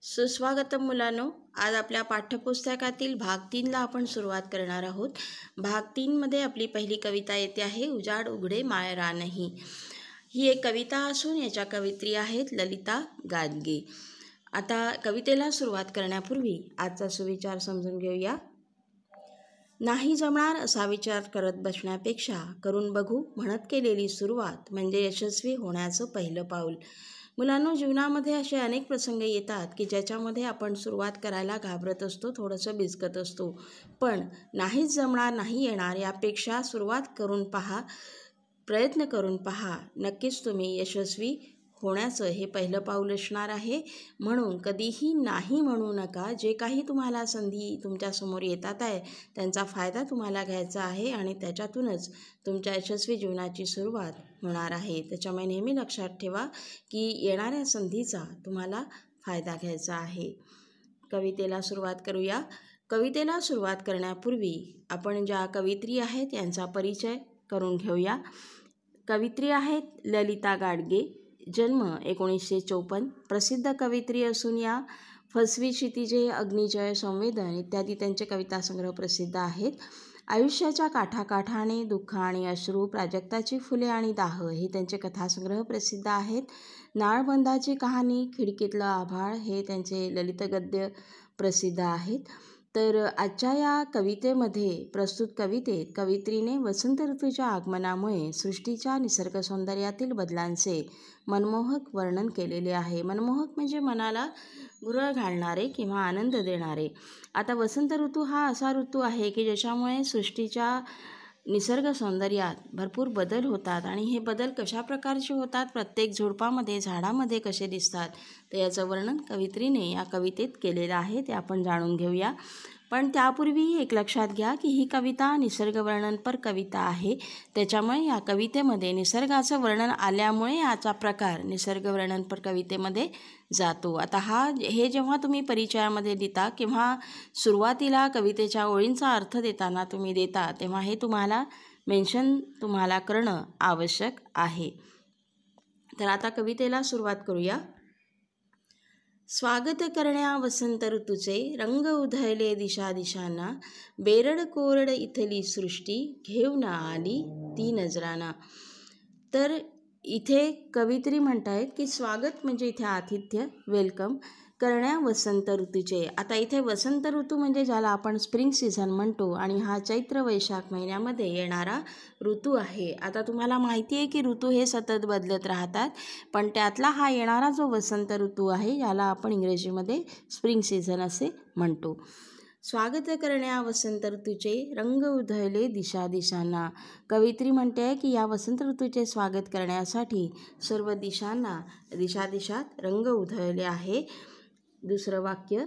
सुस्वागतम मुलांनो, आज आपल्या पाठ्यपुस्तकातील भाग 3ला आपण सुरुवात करणार आहोत। भाग 3मध्ये आपली पहिली कविता येते आहे उजाड उघडे माय रानही। ही एक कविता असून याच्या कवयित्री आहेत ललिता गाडगे। आता कवितेला सुरुवात करण्यापूर्वी आजचा सुविचार समजून घेऊया। नाही जमणार असा विचार करत बसण्यापेक्षा करून बघू म्हणत केलेली सुरुवात म्हणजे यशस्वी होण्याचं पहिलं पाऊल। मुलांनो, जीवनामध्ये असे अनेक प्रसंग येतात की ज्याच्यामध्ये आपण सुरुवात करायला घाबरत असतो, थोडंसं बिचकत असतो। पण नाहीच जमणार, नाही येणार यापेक्षा सुरुवात करून पहा, प्रयत्न करून पहा, नक्कीच तुम्ही यशस्वी होण्याचं हे पहिलं पाऊल असणार आहे। म्हणून कधीही नाही म्हणू नका। जे काही तुम्हाला संधी तुमच्यासमोर येतात आहे त्यांचा फायदा तुम्हाला घ्यायचा आहे आणि त्याच्यातूनच तुमच्या यशस्वी जीवनाची सुरुवात होणार आहे। त्याच्यामुळे नेहमी लक्षात ठेवा की येणाऱ्या संधीचा तुम्हाला फायदा घ्यायचा आहे। कवितेला सुरुवात करूया। कवितेला सुरुवात करण्यापूर्वी आपण ज्या कवयित्री आहेत यांचा परिचय करून घेऊया। कवयित्री आहेत ललिता गाडगे, जन्म 1954, प्रसिद्ध कवयित्री असून या फसवी क्षितिजे, अग्निजय, संवेदन इत्यादी त्यांचे कविता संग्रह प्रसिद्ध आहेत। आयुष्याच्या काठाकाठाने, दुःख आणि अश्रू, प्राजक्ताची फुले आणि दाह हे त्यांचे कथासंग्रह प्रसिद्ध आहेत। नाळबंदाची कहाणी, खिडकीतलं आभाळ हे त्यांचे ललित गद्य प्रसिद्ध आहेत। तर आजच्या या कवितेमध्ये प्रस्तुत कवितेत कवयित्रीने वसंत ऋतूच्या आगमनामुळे सृष्टीच्या निसर्ग सौंदर्यातील बदलांचे मनमोहक वर्णन केलेले आहे। मनमोहक म्हणजे मनाला भुरळ घालणारे किंवा आनंद देणारे। आता वसंत ऋतू हा असा ऋतू आहे की ज्याच्यामुळे सृष्टीच्या निसर्ग सौंदर्यात भरपूर बदल होतात आणि हे बदल कशा प्रकारचे होतात, प्रत्येक झुडपामध्ये, झाडामध्ये कसे दिसतात, तर याचं वर्णन कवयित्रीने या कवितेत केलेलं आहे, ते आपण जाणून घेऊया। पण त्यापूर्वी एक लक्षात घ्या की ही कविता निसर्ग वर्णनपर कविता आहे। त्याच्यामुळे या कवितेमध्ये निसर्गाचं वर्णन आल्यामुळे याचा प्रकार निसर्ग वर्णनपर कवितेमध्ये जातो। आता हे जेव्हा तुम्ही परिचयामध्ये देता किंवा सुरुवातीला कवितेच्या ओळींचा अर्थ देताना तुम्ही देता तेव्हा हे तुम्हाला मेन्शन करणं आवश्यक आहे। तर आता कवितेला सुरुवात करूया। स्वागत करण्या वसंत ऋतूचे, रंग उधळले दिशा दिशांना, बेरड कोरड इथली सृष्टी घेऊन आली ती नजराना। तर इथे कवयित्री म्हणतायत की स्वागत म्हणजे इथे आतिथ्य, वेलकम करण्या वसंत ऋतूचे। आता इथे वसंत ऋतू म्हणजे ज्याला आपण स्प्रिंग सीझन म्हणतो आणि हा चैत्र वैशाख महिन्यामध्ये येणारा ऋतू आहे। आता तुम्हाला माहिती आहे की ऋतू हे सतत बदलत राहतात, पण त्यातला हा येणारा जो वसंत ऋतू आहे याला आपण इंग्रजीमध्ये स्प्रिंग सीझन असे म्हणतो। स्वागत करण्या वसंत ऋतूचे, रंग उधळले दिशा दिशांना। कवयित्री म्हणते की या वसंत ऋतूचे स्वागत करण्यासाठी सर्व दिशांना, दिशात रंग उधळले आहे। दुसरं वाक्य,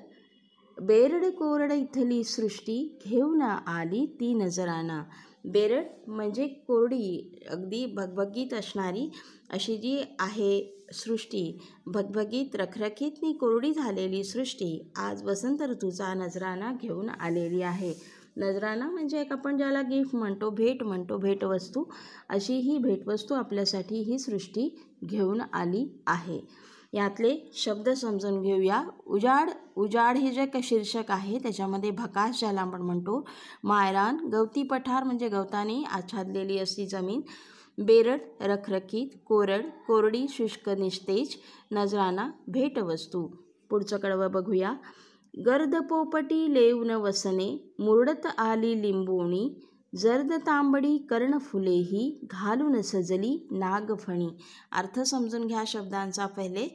बेरड कोरड इथली सृष्टी घेऊन आली ती नजराना। बेरड म्हणजे कोरडी, अगदी भगभगीत असणारी अशी जी आहे सृष्टी, भगभगीत रखरखीत नी कोरडी झालेली सृष्टी आज वसंत ऋतूचा नजराना घेऊन आलेली आहे। नजराना म्हणजे एक आपण ज्याला गिफ्ट म्हणतो, भेट म्हणतो, भेटवस्तू, अशी ही भेटवस्तू आपल्यासाठी ही सृष्टी घेऊन आली आहे। यातले शब्द समजून घेऊया। उजाड हे जे शीर्षक आहे त्याच्यामध्ये भकास ज्याला आपण म्हणतो, मायरान गवती पठार म्हणजे गवताने आच्छादलेली अशी जमीन, बेरड रखरखीत, कोरडी शुष्क निस्तेज, नजराना भेटवस्तू। पुढचं कडवं बघूया। गर्द पोपटी लेऊन वसने, मुरडत आली लिंबोणी, जर्द तांबडी कर्णफुलेही घालून सजली नागफणी। अर्थ समजून घ्या शब्दांचा पहिले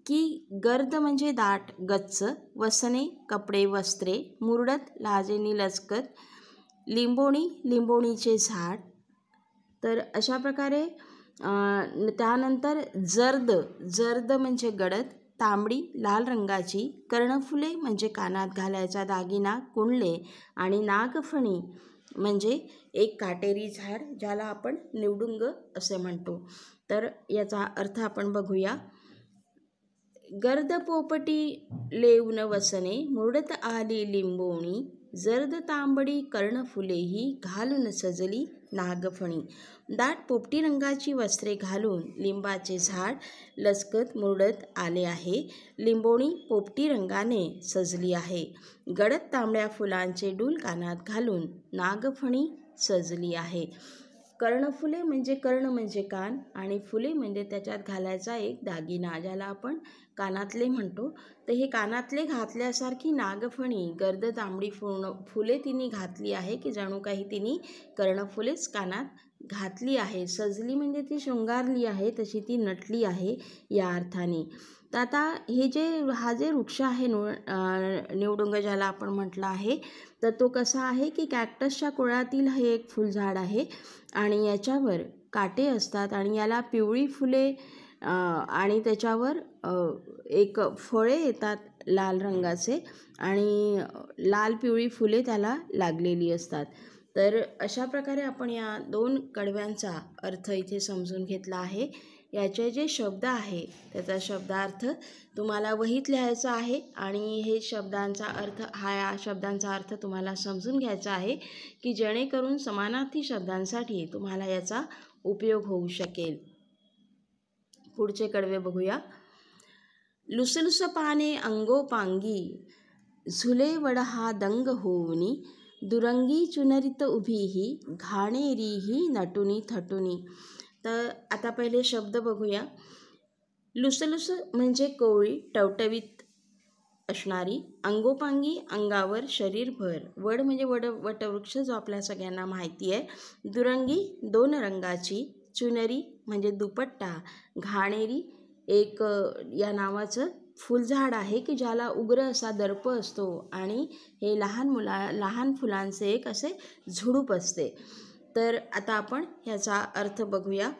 की गर्द म्हणजे दाट, गच्च, वसने कपडे, वस्त्रे, मुरडत लाजेनी लचकत, लिंबोणी लिंबोणीचे झाड। तर अशा प्रकारे त्यानंतर जर्द म्हणजे गडद, तांबडी लाल रंगाची, कर्णफुले म्हणजे कानात घालायचा दागिना, कुंडले, आणि नागफणी म्हणजे एक काटेरी झाड ज्याला आपण निवडुंग असे म्हणतो। तर याचा अर्थ आपण बघूया। गर्द पोपटी लेऊन वसने, मुरडत आली लिंबोणी, जर्द तांबडी कर्णफुले ही घालून सजली नागफणी. दाट पोपटी रंगाची वस्त्रे घालून लिंबाचे झाड लचकत मुरडत आले आहे. लिंबोणी पोपटी रंगाने सजली आहे. गडद तांबड्या फुलांचे डूल कानात घालून नागफणी सजली आहे. कर्णफुले म्हणजे कर्ण म्हणजे कान आणि फुले म्हणजे त्याच्यात घालायचा एक दागिना ज्याला आपण कानातले म्हणतो. तर हे कानातले घातल्यासारखी नागफणी गर्द तांबडी फुले तिने घातली आहे की जणू काही तिने कर्णफुलेच कानात घातली आहे. सजली म्हणजे ती शृंगारली आहे, तशी ती नटली आहे या अर्थाने. तर आता हा जे वृक्ष आहे निवडुंग ज्याला आपण म्हटलं आहे, तर तो कसा आहे की कॅक्टसच्या कुळातील हे एक फुलझाड आहे आणि याच्यावर काटे असतात आणि याला पिवळी फुले आणि त्याच्यावर एक फळे येतात लाल रंगाचे आणि लाल पिवळी फुले त्याला लागलेली असतात. तर अशा प्रकारे आपण या 2 कडव्यांचा अर्थ इथे समजून घेतला आहे. याचे जे शब्द आहे त्याचा शब्दार्थ तुम्हाला वहीत लिहायचा आहे आणि हे या शब्दांचा अर्थ तुम्हाला समजून घ्यायचा आहे की जेणेकरून समानार्थी शब्दांसाठी तुम्हाला याचा उपयोग होऊ शकेल. पुढचे कडवे बघूया. लुसलुस पाने अंगोपांगी झुले वड हा दंग होऊनी दुरंगी चुनरीत उभी ही घाणेरी ही नटुनी थटुनी. तर आता पहिले शब्द बघूया. लुसलुस म्हणजे कोवळी टवटवीत असणारी, अंगोपांगी अंगावर शरीरभर, वड म्हणजे वटवृक्ष जो आपल्या सगळ्यांना माहिती आहे, दुरंगी 2 रंगाची, चुनरी म्हणजे दुपट्टा, घाणेरी एक या नावाचं फुलझाड आहे की ज्याला उग्र असा दर्प असतो आणि हे लहान फुलांचे एक असे झुडूप असते. तर आता आपण ह्याचा अर्थ बघूया.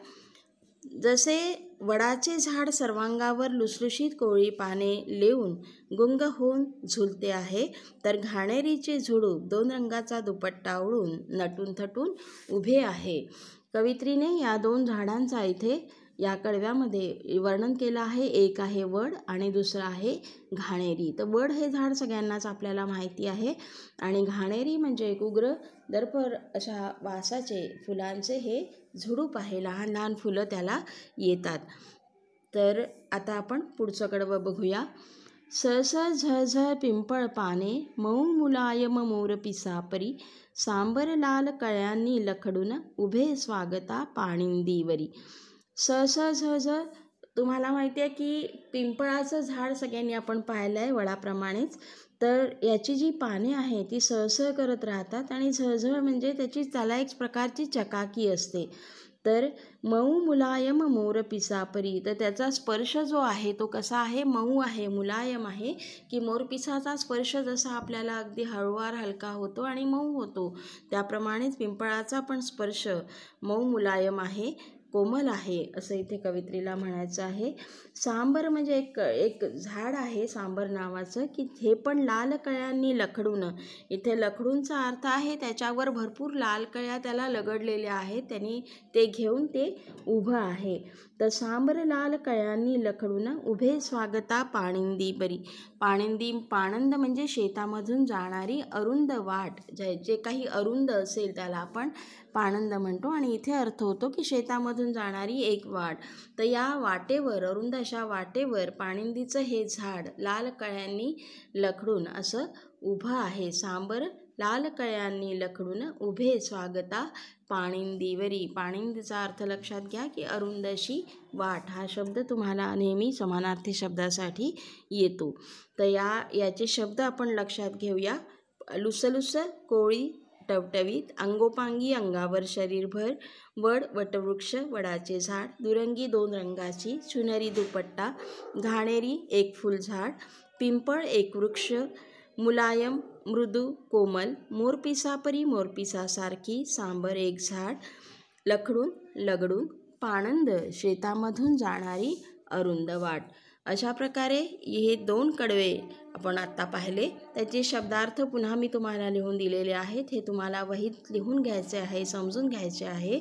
जसे वडाचे झाड सर्वांगावर लुसलुशीत कोवळी पाने लेऊन गुंग होऊन झुलते आहे, तर घाणेरीचे झुडूप 2 रंगाचा दुपट्टा ओढून नटून थटून उभे आहे. कवित्रीने या 2 झाडांचा इथे या कडव्यामध्ये वर्णन केलं आहे. एक आहे वड आणि दुसरं आहे घाणेरी. तर वड हे झाड सगळ्यांनाच आपल्याला माहिती आहे आणि घाणेरी म्हणजे एक उग्र दर्प अशा वासाचे फुलांचे हे झुडूप आहे. लहान लहान फुलं त्याला येतात. तर आता आपण पुढचं कडवं बघूया. सहसह झळझळ पिंपळ पाने मऊ मुलायम मोर पिसापरी सांबर लाल कळ्यांनी लखडून उभे स्वागता पाणिंदीवरी. सहसह झळझळ तुम्हाला माहिती आहे की पिंपळाचं झाड सगळ्यांनी आपण पाहिलं आहे वडाप्रमाणेच. तर याची जी पाने आहे ती सहसह करत राहतात आणि झळझळ म्हणजे त्याला एक प्रकारची चकाकी असते. तर मऊ मुलायम मोर पिसापरी, तर त्याचा स्पर्श जो आहे तो कसा आहे, मऊ आहे, मुलायम आहे की मोरपिसाचा स्पर्श जसा आपल्याला अगदी हळूवार हलका होतो आणि मऊ होतो, त्याप्रमाणेच पिंपळाचा पण स्पर्श मऊ मुलायम आहे, कोमल आहे असं इथे कवित्रीला म्हणायचं आहे. सांबर म्हणजे एक झाड आहे सांबर नावाचं की हे पण लाल कळ्यांनी लखडून, इथे लखडूनचा अर्थ आहे त्याच्यावर भरपूर लाल कळ्या त्याला लगडलेल्या आहेत, त्यांनी ते घेऊन ते उभं आहे. तर सांबर लाल कळ्यांनी लखडून उभे स्वागता पाणिंदीवरी. पाणंद म्हणजे शेतामधून जाणारी अरुंद वाट, जे काही अरुंद असेल त्याला आपण पाणंद म्हणतो आणि इथे अर्थ होतो की शेतामधून जाणारी एक वाट. तर या वाटेवर, अरुंद अशा वाटेवर पाणिंदीचं हे झाड लाल कळ्यांनी लखडून असं उभं आहे. सांबर लाल कळ्यांनी लखडून उभे स्वागता पाणिंदीवरी. पाणिंदीचा अर्थ लक्षात घ्या की अरुंद अशी वाट. हा शब्द तुम्हाला नेहमी समानार्थी शब्दासाठी येतो. तर याचे शब्द आपण लक्षात घेऊया. लुसलुस कोवळी टवटवीत, अंगोपांगी अंगावर शरीरभर, वड वटवृक्ष वडाचे झाड, दुरंगी 2 रंगाची, चुनरी दुपट्टा, घाणेरी एक फुलझाड, पिंपळ एक वृक्ष, मुलायम मृदू कोमल, मोरपिसापरी मोरपिसासारखी, सांबर एक झाड, लखडून लगडून, पाणंद शेतामधून जाणारी अरुंद वाट. अशा प्रकारे हे 2 कडवे आपण आत्ता पाहिले. त्याचे शब्दार्थ पुन्हा मी तुम्हाला लिहून दिलेले आहेत. हे तुम्हाला वहीत लिहून घ्यायचे आहे, समजून घ्यायचे आहे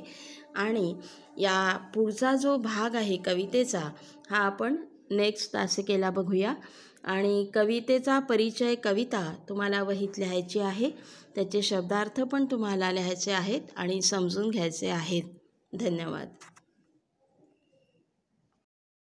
आणि या पुढचा जो भाग आहे कवितेचा हा आपण नेक्स्ट तासिकेला बघूया. आणि कवितेचा परिचय कविता तुम्हाला वहीत लिहायची आहे. त्याचे शब्दार्थ पण तुम्हाला लिहायचे आहेत आणि समजून घ्यायचे आहेत. धन्यवाद.